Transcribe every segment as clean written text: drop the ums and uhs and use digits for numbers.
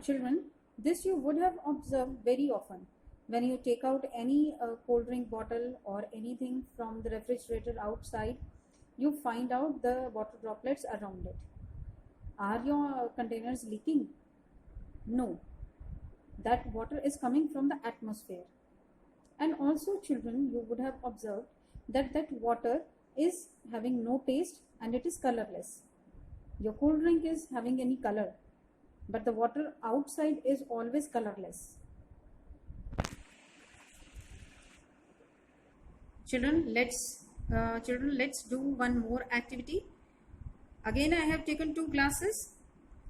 Children, this you would have observed very often. When you take out any cold drink bottle or anything from the refrigerator outside, you find out the water droplets around it. Are your containers leaking? No. That water is coming from the atmosphere. And also, children, you would have observed that that water is having no taste and it is colorless. Your cold drink is having any color, but the water outside is always colorless. Children, let's do one more activity. Again, I have taken two glasses,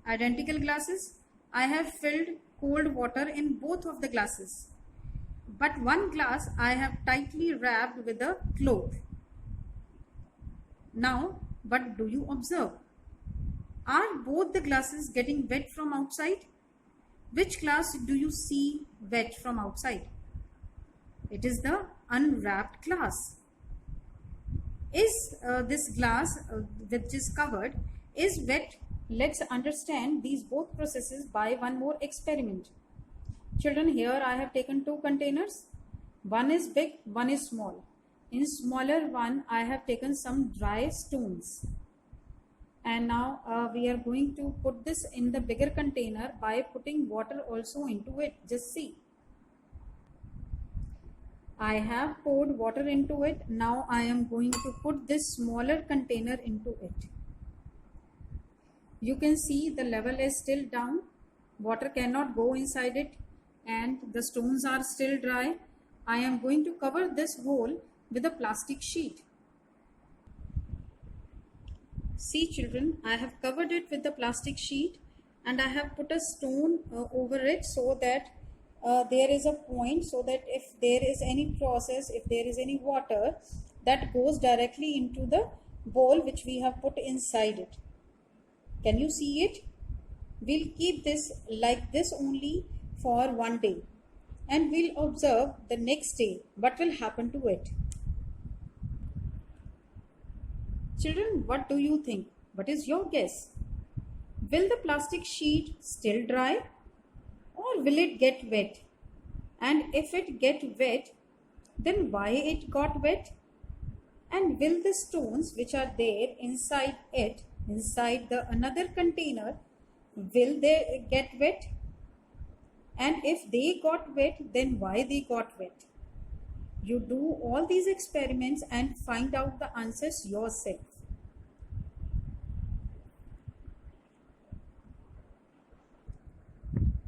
identical glasses. I have filled cold water in both of the glasses, but one glass I have tightly wrapped with a cloth. Now, what do you observe? Are both the glasses getting wet from outside? Which glass do you see wet from outside? It is the unwrapped glass. Is this glass which is covered is wet? Let's understand these both processes by one more experiment. Children, here I have taken two containers. One is big, one is small. In smaller one, I have taken some dry stones. And now we are going to put this in the bigger container by putting water also into it. Just see. I have poured water into it. Now I am going to put this smaller container into it. You can see the level is still down. Water cannot go inside it and the stones are still dry. I am going to cover this hole with a plastic sheet. See children, I have covered it with the plastic sheet and I have put a stone over it so that there is a point, so that if there is any process, if there is any water, that goes directly into the bowl which we have put inside it. Can you see it? We'll keep this like this only for one day and we'll observe the next day what will happen to it. Children, what do you think? What is your guess? Will the plastic sheet still dry or will it get wet? And if it get wet, then why it got wet? And will the stones which are there inside it, inside the another container, will they get wet? And if they got wet, then why they got wet? You do all these experiments and find out the answers yourself.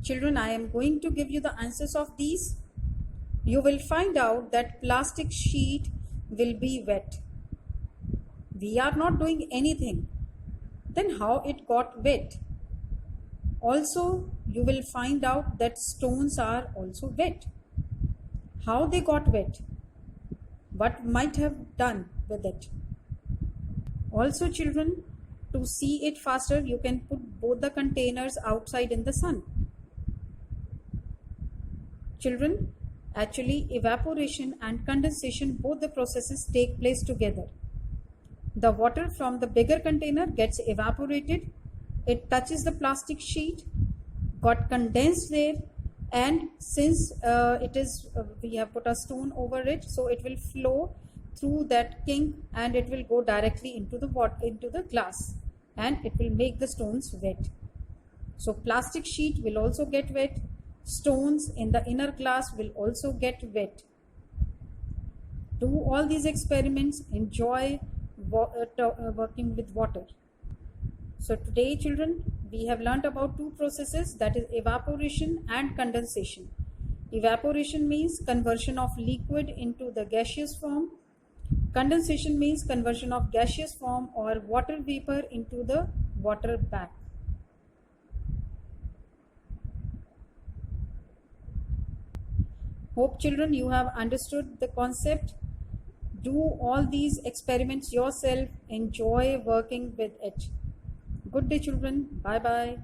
Children, I am going to give you the answers of these. You will find out that plastic sheet will be wet. We are not doing anything. Then how it got wet? Also, you will find out that stones are also wet. How they got wet? What might have done with it? Also children, to see it faster, you can put both the containers outside in the sun. Children, actually evaporation and condensation, both the processes take place together. The water from the bigger container gets evaporated, it touches the plastic sheet, got condensed there, and since we have put a stone over it, so it will flow through that kink and it will go directly into the water, into the glass, and it will make the stones wet. So plastic sheet will also get wet. Stones in the inner glass will also get wet. Do all these experiments, enjoy working with water. So today children, we have learnt about two processes, that is evaporation and condensation. Evaporation means conversion of liquid into the gaseous form. Condensation means conversion of gaseous form or water vapor into the water back. Hope children you have understood the concept. Do all these experiments yourself. Enjoy working with it. Good day children. Bye bye.